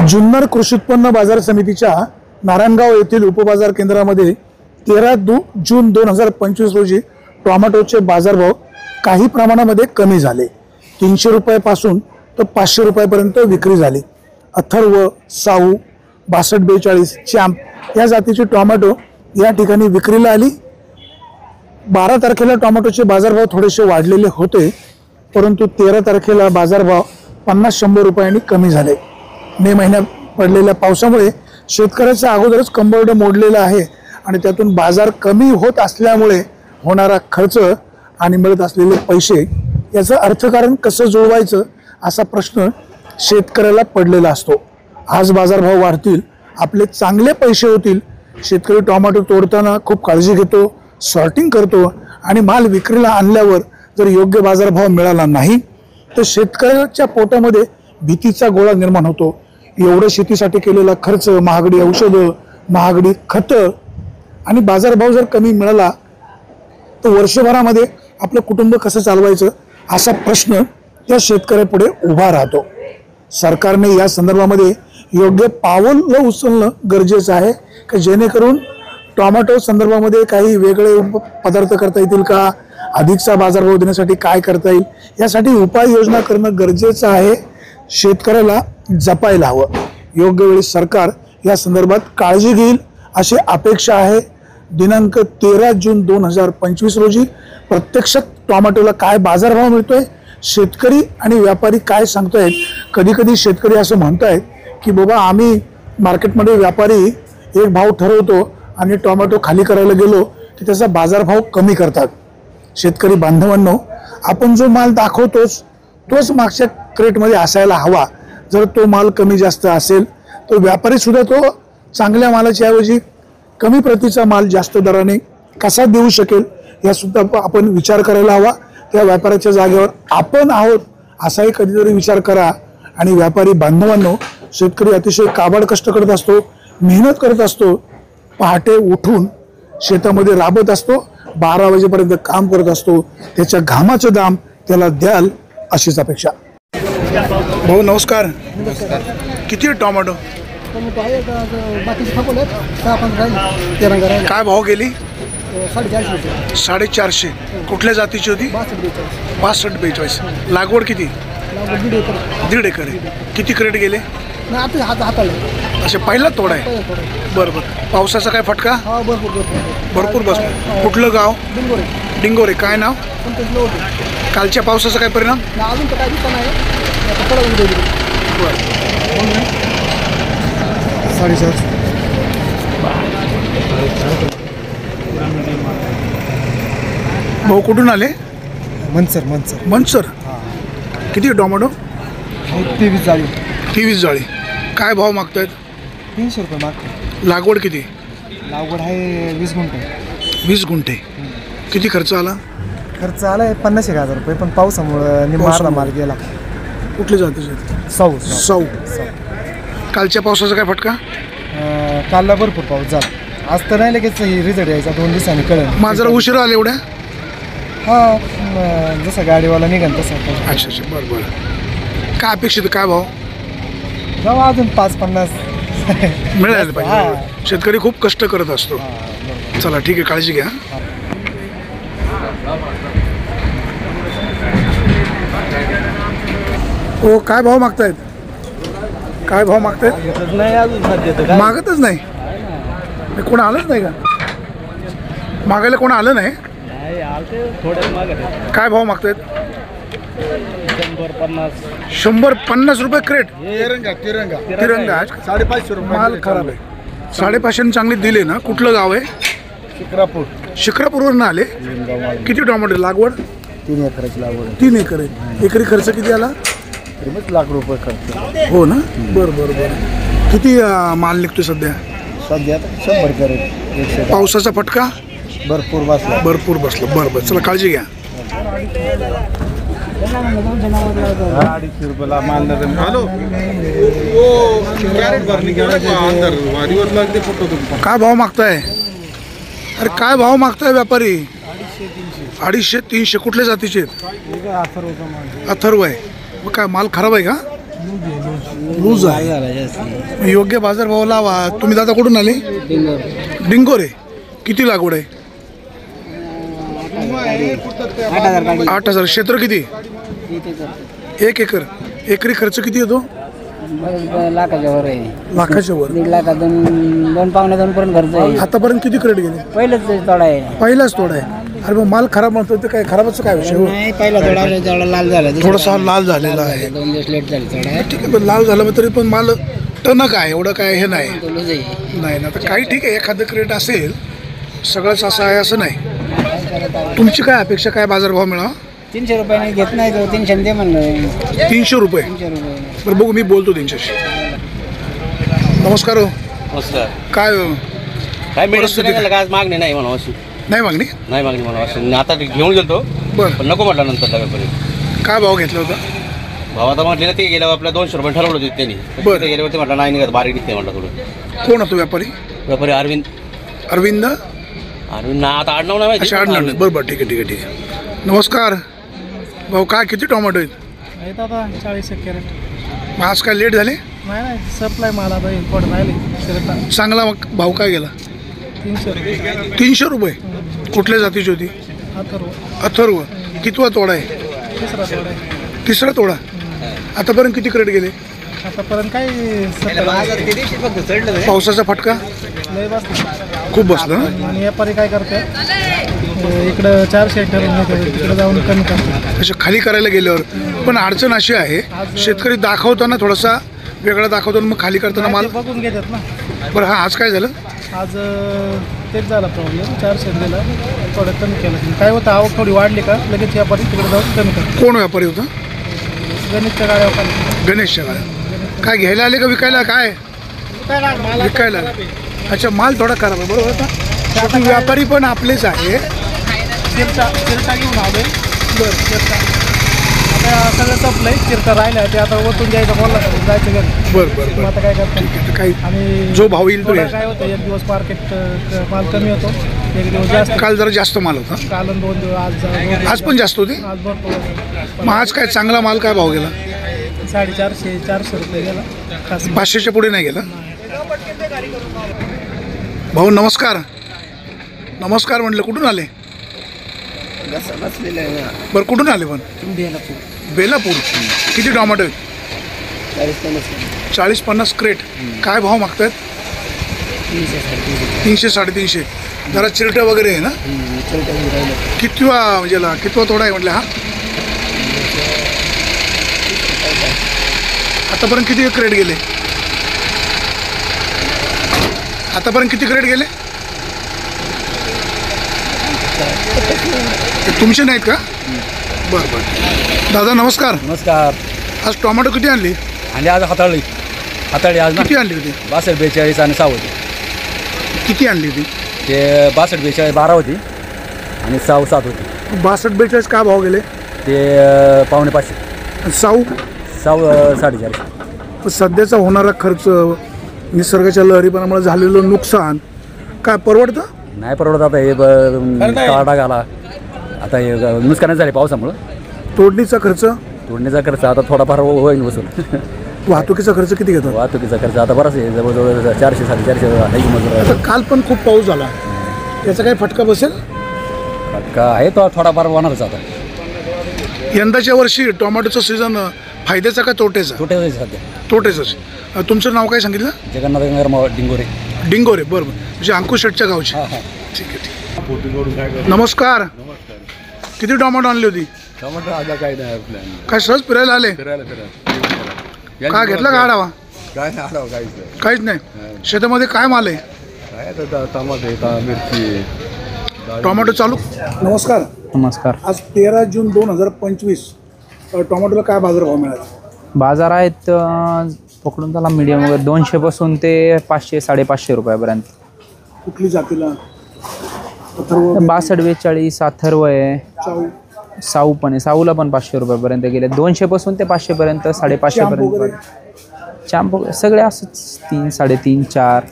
जुन्नर कृषी उत्पन्न बाजार समितीच्या नारायणगाव येथील उपबाजार केंद्रामध्ये 13 जून 2025 रोजी टोमॅटोचे बाजारभाव काही प्रमाणामध्ये कमी झाले। 300 रुपयापासून तर 500 रुपयापर्यंत विक्री झाली। अथर्व, साऊ, 6242, चॅम्प या जातीचे टोमॅटो या ठिकाणी विक्रीला आली। 12 तारखेला टोमॅटोचे बाजारभाव थोडेसे वाढलेले होते, परंतु 13 तारखेला बाजारभाव 50-100 रुपयांनी कमी झाले। मे महिन्यात पडलेल्या पावसामुळे शेतकऱ्याचा अगोदरच कंबरडं मोडलेलं आहे आणि त्यातून बाजार कमी होत असल्यामुळे होणारा खर्च आणि मिळत असलेले पैसे याचं अर्थकारण कसं जुळवायचं असा प्रश्न शेतकऱ्याला पडलेला असतो। आज बाजारभाव वाढतील, आपले चांगले पैसे होतील। शेतकरी टोमॅटो तोडताना खूप काळजी घेतो, सॉर्टिंग करतो आणि माल विक्रीला आणल्यावर जर योग्य बाजारभाव मिळाला नाही तर शेतकऱ्याच्या पोटामध्ये भीतीचा गोळा निर्माण होतो। एवढं शेतीसाठी केलेला खर्च, महागडी औषधं, महागडी खतं आणि बाजारभाव जर कमी मिळाला तर वर्षभरामध्ये आपलं कुटुंब कसं चालवायचं असा प्रश्न त्या शेतकऱ्यापुढे उभा राहतो। सरकारने या संदर्भामध्ये योग्य पाऊल उचलणं गरजेचं आहे की जेणेकरून टोमॅटो संदर्भामध्ये काही वेगळे पदार्थ करता येतील का, अधिकचा बाजारभाव देण्यासाठी काय करता येईल यासाठी उपाययोजना करणं गरजेचं आहे। शेतकऱ्याला जपायला हवं। योग्य वेळी सरकार या संदर्भात काळजी घेईल अशी अपेक्षा आहे। दिनांक 13 जून 2025 रोजी प्रत्यक्षात टोमॅटोला काय बाजारभाव मिळतोय, शेतकरी आणि व्यापारी काय सांगतायत। कधी कधी शेतकरी असं म्हणतायत की बाबा आम्ही मार्केटमध्ये व्यापारी एक भाव ठरवतो आणि टोमॅटो खाली करायला गेलो की त्याचा बाजारभाव कमी करतात। शेतकरी बांधवांनो, आपण जो माल दाखवतोच तोच मागच्या क्रेटमध्ये असायला हवा। जर तो माल कमी जास्त असेल तर व्यापारी सुद्धा तो चांगल्या मालाच्या ऐवजी कमी प्रतीचा माल जास्त दराने कसा देऊ शकेल या सुद्धा आपण विचार करायला हवा। त्या व्यापाऱ्याच्या जागेवर आपण आहोत असाही कधीतरी विचार करा। आणि व्यापारी बांधवांनो, शेतकरी अतिशय काबाड कष्ट करत असतो, मेहनत करत असतो, पहाटे उठून शेतामध्ये राबत असतो, 12 वाजेपर्यंत काम करत असतो। त्याच्या घामाचं दाम त्याला द्याल अशीच अपेक्षा। भाऊ नमस्कार। किती आहे टोमॅटो? काय भाव गेली? 450। कुठल्या जातीची होती? 6242। लागवड किती? 1.5 एकर आहे। किती क्रेट गेले? अच्छा, पहिला तोडा आहे। बरं बरं। पावसाचा काय फटका? भरपूर बसला। कुठलं गाव? डिंगोरे। काय नाव? कालच्या पावसाचा काय परिणाम? भाऊ कुठून आले? मनसर। किती टोमॅटो? 23 जाळी। काय भाव मागतायत? 300 रुपये मागतात। लागवड किती? लागवड आहे 20 गुंठे। 20 गुंठे। किती खर्च आला? खर्च आलाय 50,000 रुपये, पण पावसामुळे निम्मा माल गेला। कुठले जातीचे? साऊ। कालच्या पावसाचा काय फटका? कालला भरपूर पाऊस झाला। आज तर नाही लगेच रिझल्ट यायचा, 2 दिवसांनी कळेल। माझा उशिरा आले एवढ्या? हां, जसं गाडीवाला निघाल तसं। अच्छा, बरं। काय अपेक्षित? काय भाव? जाऊ अजून 5-50 मिळायला पाहिजे। शेतकरी खूप कष्ट करत असतो। चला ठीक आहे, काळजी घ्या। हो, काय भाव मागतायत? काय भाव मागतायत? मागतच नाही? कोण आलंच नाही का मागायला? कोण आलं नाही? काय भाव मागतायत? 150 रुपये क्रेट। तिरंगा 550 रुपये। माल खराब आहे। 550 चांगले दिले ना? कुठलं गाव आहे? शिक्रापूरवरून आले। किती टोमॅटो लागवड? 3 एकराची लागवड। 3 एकर आहे। एकरी खर्च किती आला? लाख रुपये खर्च। हो ना? बरं। किती माल निघतो सध्या? 100 करेल। पावसाचा फटका भरपूर बसला। बरं। चला काळजी घ्या। 250 रुपयाला माल। काय भाव मागताय? अरे काय भाव मागताय व्यापारी? 250-300। कुठल्या जातीचे? अथर्व आहे। मग काय माल खराब आहे का? लूज आहे. योग्य बाजारभाव लावा. तुम्ही दादा कुठून आले? डिंगोरे. किती लागवड आहे? 8,000. क्षेत्र किती? 1 एकर. एकरी खर्च किती येतो? लाखाच्या वर आहे. लाखाच्या वर. 1.5 लाख 2 पावणे 2 पर्यंत खर्च आहे. आतापर्यंत किती क्रेट गेले? पहिलंच तोडा आहे. पहिलाच तोडा आहे. अरे मग माल खराब म्हणतो ते काय खराबच काय विषय? नाही पहिला थोडा लाल झाला. थोडासा लाल झालेला आहे. 2 दिवस लेट झाले थोडा. ठीक आहे पण लाल झाला तरी पण माल टणक आहे. एवढं काय हे नाही. लूज आहे. नाही ना तर काही ठीक आहे. एखादं क्रेट असेल सगळंच असं आहे असं नाही. तुमची काय अपेक्षा? काय बाजारभाव मिळावा? 300 रुपयाने घेत नाही तो. 300 दे म्हणलं. 300 रुपये. 300 रुपये. बरं बघू मी बोलतो त्यांच्याशी. नमस्कार हो. नमस्कार. काय काय परिस्थिती आज मागणी नाही म्हणा अशी. नाही मागणी? नाही मागणी म्हणा अशी. आता ते घेऊन गेलो बरं. पण नको म्हटलं नंतर लगेपर्यंत. काय भाव घेतला होता? भाव आता म्हटले ना ते गेल्यावर आपल्या 200 रुपये ठरवलं होते त्यांनी. बरं. ते गेल्यावरती म्हटलं नाही निघत बारीक निघते म्हटलं थोडं. कोण होतो व्यापारी? व्यापारी अरविंद. अरविंद. अरविंद ना आता आडनाव नाही माहिती. अच्छा आडनाव नाही. बरं बरं ठीक आहे ठीक आहे ठीक आहे. नमस्कार भाऊ. काय किती टोमॅटो आहेत? आता 40 कॅरेट. मग आज काय लेट झाले? नाही सप्लाय मला आता इम्पॉर्ट राहिले. चांगला मग भाव काय गेला? 300 रुपये. 300 रुपये. कुठल्या जातीची होती? अथर्व. कितवा तोडा आहे? तिसरा तोडा आहे. तिसरा तोडा. आतापर्यंत किती क्रेट गेले? आतापर्यंत काय पावसाचा फटका लय बसला. खूप बसला ना. आणि व्यापारी काय करते इकडं 400 ठरवून नेते, तिकडे जाऊन कमी करते. अशा खाली करायला गेल्यावर पण अडचण अशी आहे शेतकरी दाखवताना थोडासा वेगळा दाखवताना मग खाली करताना माल ते बघून घेतात ना. बरं. हा आज काय झालं? आज तेच झाला प्रॉब्लेम. 400 दिला थोडं कमी केलं. काय होतं आवक थोडी वाढली का लगेच व्यापारी तिकडे जाऊन कमी करतो. कोण व्यापारी होता? गणेशच्या गाड्या व्यापारी. गणेशच्या गाड्या. काय घ्यायला आले का विकायला? काय विकायला आले? अच्छा माल थोडा खराब आहे. बरोबर आता शेवटी व्यापारी पण आपलेच आहे. चिरटा घेऊन आले. बरं चिरटा आता सगळं संपलंय. चिरटा राहिला ते आता ओतून द्यायचं बोलला जायचं घरी. बरं बरं मग बरं. आता काय करतो. ठीक आहे. काही आणि जो भाव येईल तो थोडा घ्या. काय होतं एक दिवस मार्केट माल कमी होतो, एक दिवस जास्त. काल जरा जास्त माल होता. काल 2 दिवस आज आज पण जास्त होते. आज भरपूर. मग आज काय चांगला माल काय भाव गेला? 450-400 रुपये गेला. खास 500च्या पुढे नाही गेला. भाऊ नमस्कार. नमस्कार म्हटलं. कुठून आले? बरं कुठून आले पण? बेलापूर. किती टोमॅटो आहेत? 40-50 क्रेट. काय भाव मागतायत? 300-350. जरा चिरटं वगैरे आहे ना? कितवा तोडा आहे म्हटलं हा? आतापर्यंत किती क्रेट गेले? आतापर्यंत किती क्रेट गेले? ते तुमचे नाहीत का? बरं बरं. दादा नमस्कार. नमस्कार. आज टोमॅटो किती आणली? आणि आज हाताळली आज ना किती आणली होती? 62-42 आणि 6 होती. किती आणली होती? ते 62-42 12 होती आणि 6-7 होती. 62-42 काय भाव गेले? ते पावणे 500. साऊ 450. सध्याचा होणारा खर्च, निसर्गाच्या लहरीपणामुळे झालेलं नुकसान काय परवडतं? नाही परवडत. आता हे काढा घाला. आता हे नुकसानच झाले पावसामुळं. तोडणीचा खर्च? तोडणीचा खर्च आता थोडाफार होईल वसूल. वाहतुकीचा खर्च किती घेतात? वाहतुकीचा खर्च आता बराच आहे. जवळजवळ 400-450 आहे मजूर. आता काल पण खूप पाऊस झाला. त्याचा काही फटका बसेल? फटका आहे तो थोडाफार होणारच. आता यंदाच्या वर्षी टोमॅटोचं सीझन फायद्याचा का तोट्याचा? तोटे सध्या. तोट्याचंच. तुमचं नाव काय सांगितलं? जगन्नाथ डिंगोरे. डिंगोरे. बरं बरं. म्हणजे अंकुश शेटच्या गावची. हां हां. ठीक आहे ठीक आहे. नमस्कार. किती टोमॅटो आणली होती? टमाटर आता काही नाही प्लॅन. काय सहज फिरायला आले? फिरायला काय घेतला का आढावा? काय नाही आढावा काहीच नाही. काहीच नाही. शेतामध्ये काय माल आहे? काय आता टमाटे मिरची टोमॅटो चालू. नमस्कार. नमस्कार. आज 13 जून 2025 टोमॅटोला काय बाजारभाव मिळाला? बाजार आहेत पकडून त्याला मीडियम वगैरे 200 पासून ते 500-550 रुपयापर्यंत. कुठली जातीला? 62-42 अथर्व आहे. चाऊ साऊ पण आहे. साऊला पण 500 रुपयापर्यंत गेले. 200 पासून ते 500 पर्यंत, 550 पर्यंत. चांप चांपू असंच 3, 3.5, 4.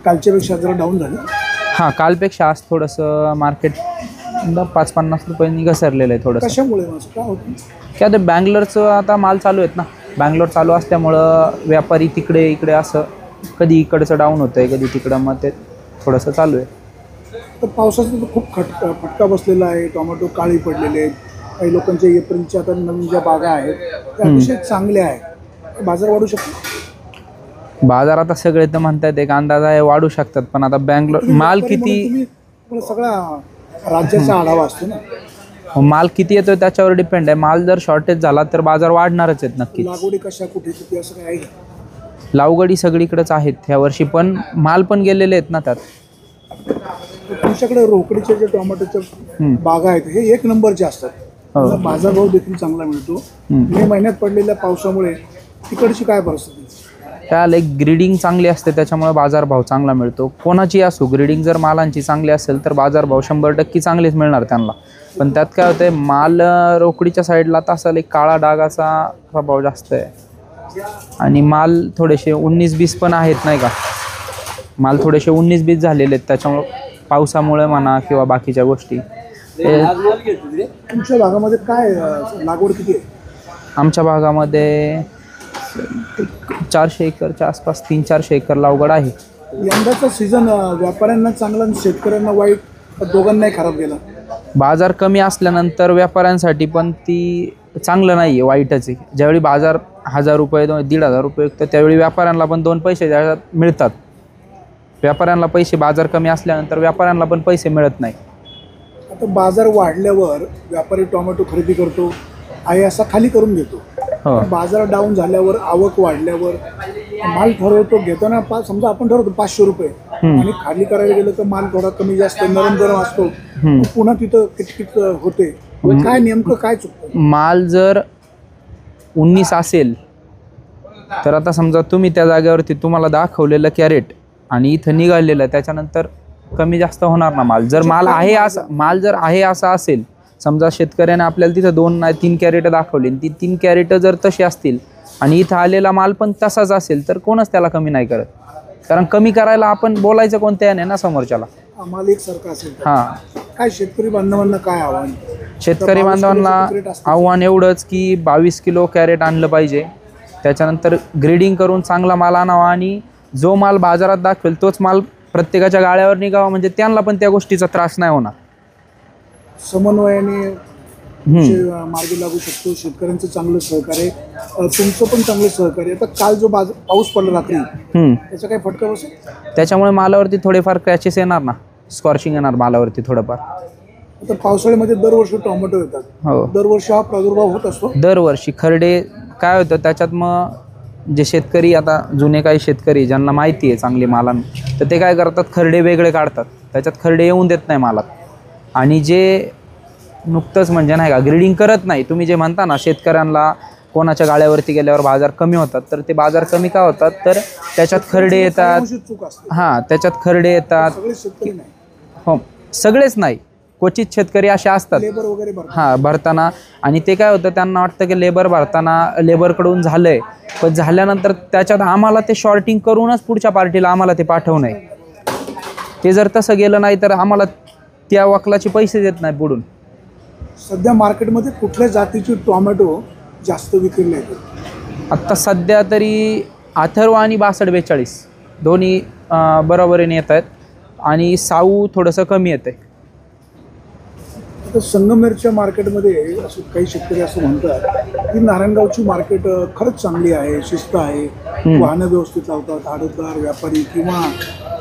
कालच्या पेक्षा जरा डाऊन झालं. हां कालपेक्षा आज थोडंसं मार्केट 5-50 रुपयांनी घसरलेलं आहे थोडंसं. कशामुळे काय होतं? की आता बँगलोरचं आता माल चालू आहेत ना. बँगलोर चालू असल्यामुळं व्यापारी तिकडे इकडे असं कधी इकडचं डाऊन होतं आहे, कधी तिकडं, मग ते थोडंसं चालू आहे. तर पावसाचा तर खूप फटका बसलेला आहे. टोमॅटो काळी पडलेले आहेत. काही लोकांच्या एप्रिलच्या आता नवीन ज्या बागा आहेत त्या अतिशय चांगल्या आहेत. बाजार वाढू शकतो. बाजार आता सगळे तर म्हणतात एक अंदाज आहे वाढू शकतात, पण आता बँगलोर माल किती, तुम्हाला सगळा राज्याचा आढावा असतो ना. माल किती येतोय त्याच्यावर डिपेंड आहे. माल जर शॉर्टेज झाला तर बाजार वाढणारच आहेत नक्कीच. लागवडी कशा कुठे किती असं काय आहे का? लावगडी सगळीकडेच आहेत ह्या वर्षी, पण माल पण गेलेले आहेत ना त्यात. तुमच्याकडे रोकडीचे जे टोमॅटोच्या बागा आहेत हे 1 नंबरचे असतात. त्याला बाजारभाव देखील चांगला मिळतो. मे महिन्यात पडलेल्या पावसामुळे तिकडची काय परिस्थिती? त्याला एक ग्रेडिंग चांगली असते त्याच्यामुळे बाजारभाव चांगला मिळतो. कोणाची असो ग्रेडिंग जर मालांची चांगली असेल तर बाजारभाव 100% चांगलेच मिळणार त्यांना. पण त्यात काय होतंय, माल रोकडीच्या साईडला तासाला एक काळा डागाचा प्रभाव जास्त आहे आणि माल थोडेसे 19-20 पण आहेत नाही का. माल थोडेसे 19-20 झालेले आहेत त्याच्यामुळं पावसामुळे म्हणा किंवा बाकीच्या गोष्टी. तुमच्या भागामध्ये काय लागवड किती आहे? आमच्या भागामध्ये 400 एकरच्या आसपास 300-400 एकर लागवड आहे. यंदाचा सीझन व्यापाऱ्यांना चांगला आणि शेतकऱ्यांना वाईट, दोघांनाही खराब गेला. बाजार कमी असल्यानंतर व्यापाऱ्यांसाठी पण ती चांगलं नाही आहे, वाईटच आहे. ज्यावेळी बाजार 1000 रुपये 1,500 रुपये तर त्यावेळी व्यापाऱ्यांना पण 2 पैसे त्याच्यात मिळतात. व्यापाऱ्यांना पैसे, बाजार कमी असल्यानंतर व्यापाऱ्यांना पण पैसे मिळत नाही. आता बाजार वाढल्यावर व्यापारी टोमॅटो खरेदी करतो, आहे असा खाली करून घेतो. बाजार डाऊन झाल्यावर, आवक वाढल्यावर माल ठरवतो घेताना समजा आपण ठरवतो 500 रुपये आणि खाली करायला गेलं तर माल थोडा कमी जास्त नरम गरम असतो, पुन्हा तिथं किटकिट होते. काय नेमकं काय चुकतं? माल जर 19 असेल तर आता समजा तुम्ही त्या जागेवरती तुम्हाला दाखवलेलं कॅरेट आणि इथं निघालेलं त्याच्यानंतर कमी जास्त होणार ना माल. जर माल आहे असा असेल, समजा शेतकऱ्याने आपल्याला तिथं 2 नाही 3 कॅरेट दाखवली, ती 3 कॅरेट जर तशी असतील आणि इथं आलेला माल पण तसाच असेल तर कोणच त्याला कमी नाही करत. कारण कमी करायला आपण बोलायचं कोणत्या याने ना समोरच्याला. माल एकसारखा असेल हां, काय शेतकरी बांधवांना काय आव्हान? शेतकरी बांधवांना आव्हान एवढंच की 22 किलो कॅरेट आणलं पाहिजे. त्याच्यानंतर ग्रेडिंग करून चांगला माल आणावा आणि जो माल बाजारात दाखवेल तोच माल प्रत्येकाच्या गाळ्यावर निघावा, म्हणजे त्यांना पण त्या गोष्टीचा त्रास नाही होणार. समन्वयाने मार्गी लागू शकतो. शेतकऱ्यांचं चांगलं सहकार्य, तुमचं पण चांगलं सहकार्य. आता काल जो पाऊस पडला रात्री त्याचा काय फटका बसेल? त्याच्यामुळे मालावरती थोडेफार क्रॅचेस येणार ना, स्कॉर्चिंग येणार मालावरती थोडंफार. आता पावसाळ्यामध्ये दरवर्षी टोमॅटो येतात. हो, दरवर्षी हा प्रादुर्भाव होत असतो. दरवर्षी खरडे काय होतं त्याच्यात, मग जे शेतकरी आता जुने काही शेतकरी ज्यांना माहिती आहे चांगली मालां, तर ते काय करतात, खरडे वेगळे काढतात, त्याच्यात खरडे येऊन देत नाही मालात. आणि जे नुकतंच म्हणजे नाही का ग्रेडिंग करत नाही, तुम्ही जे म्हणता ना शेतकऱ्यांना कोणाच्या गाळ्यावरती गेल्यावर बाजार कमी होतात, तर ते बाजार कमी का होतात, तर त्याच्यात खरडे येतात. चूक असते. हां, त्याच्यात खरडे येतात. सगळे शेतकरी नाही, हो सगळेच नाही, क्वचित शेतकरी असे असतात. लेबर वगैरे भरताना. आणि ते काय होतं, त्यांना वाटतं की लेबर भरताना लेबरकडून झालं आहे, पण झाल्यानंतर त्याच्यात आम्हाला ते शॉर्टिंग करूनच पुढच्या पार्टीला आम्हाला ते पाठवणं आहे. ते जर तसं गेलं नाही तर आम्हाला त्या वकलाचे पैसे देत नाही बुडून. सध्या मार्केटमध्ये कुठल्या जातीचे टोमॅटो जास्त विक्रीला येतात? आत्ता सध्या तरी अथर्व आणि 62-42 दोन्ही बरोबरीने येत आहेत आणि साऊ थोडंसं कमी येतं आहे. आता संगमनेरच्या मार्केटमध्ये असं काही शेतकरी असं म्हणतात की नारायणगावची मार्केट खरंच चांगली आहे, शिस्त आहे, वाहनं व्यवस्थित लावतात, आडतदार व्यापारी किंवा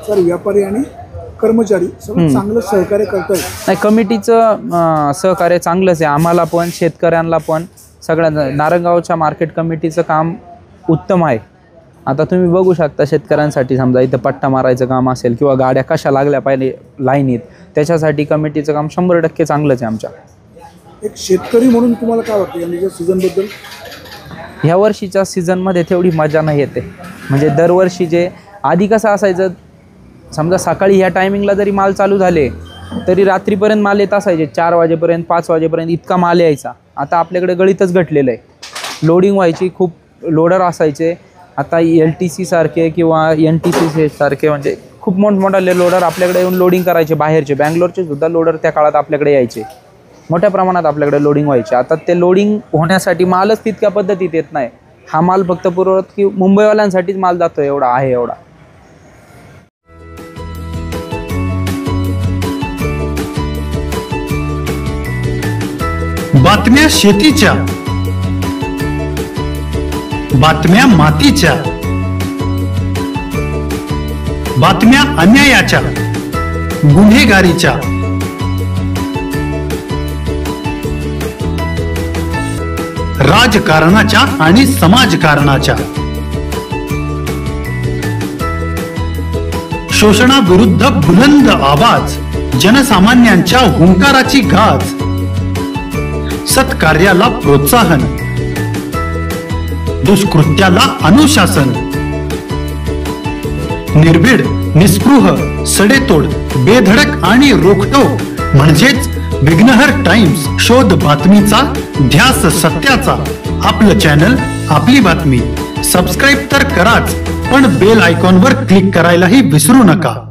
सर व्यापारी आणि कर्मचारी सगळं चांगलं सहकार्य करतात. नाही, कमिटीचं सहकार्य चांगलंच आहे, आम्हाला पण शेतकऱ्यांना पण सगळ्यांना. नारायणगावच्या मार्केट कमिटीचं काम उत्तम आहे. आता तुम्ही बघू शकता शेतकऱ्यांसाठी समजा इथं पट्टा मारायचं काम असेल किंवा गाड्या कशा लागल्या पाहिजे लाईनीत, त्याच्यासाठी कमिटीचं काम 100% चांगलंच आहे आमच्या. एक शेतकरी म्हणून तुम्हाला काय वाटतं या सीझनबद्दल? ह्या वर्षीच्या सीझनमध्ये तेवढी मजा नाही येते. म्हणजे दरवर्षी जे आधी कसं असायचं, समजा सकाळी ह्या टायमिंगला जरी माल चालू झाले तरी रात्रीपर्यंत माल येत असायचे, 4 वाजेपर्यंत 5 वाजेपर्यंत इतका माल यायचा. आता आपल्याकडे गळीतच घटलेलं आहे. लोडिंग व्हायची, खूप लोडर असायचे. आता LTC सारखे किंवा NTC सारखे म्हणजे खूप मोठमोठाले लोडर आपल्याकडे येऊन लोडिंग करायचे बाहेरचे. बँगलोरचे सुद्धा लोडर त्या काळात आपल्याकडे यायचे, मोठ्या प्रमाणात आपल्याकडे लोडिंग व्हायचे. आता ते लोडिंग होण्यासाठी मालच तितक्या पद्धतीत येत नाही. हा माल फक्त पुरवत की मुंबईवाल्यांसाठीच माल जातो एवढा आहे एवढा. बातम्या शेतीच्या, बातम्या मातीच्या, बातम्या अन्यायाच्या, गुन्हेगारीच्या, राजकारणाच्या आणि समाजकारणाच्या, शोषणाविरुद्ध बुलंद आवाज, जनसामान्यांच्या हुंकाराची गाज, सत्कार्याला प्रोत्साहन, दुष्कृत्याला अनुशासन, निर्भीड, निस्पृह, सडेतोड, बेधडक आणि रोखटोक म्हणजेच विघ्नहर टाइम्स. शोध बातमीचा, ध्यास सत्याचा. आपलं चॅनल, आपली बातमी. सबस्क्राईब तर कराच, पण बेल आयकॉनवर क्लिक करायलाही विसरू नका.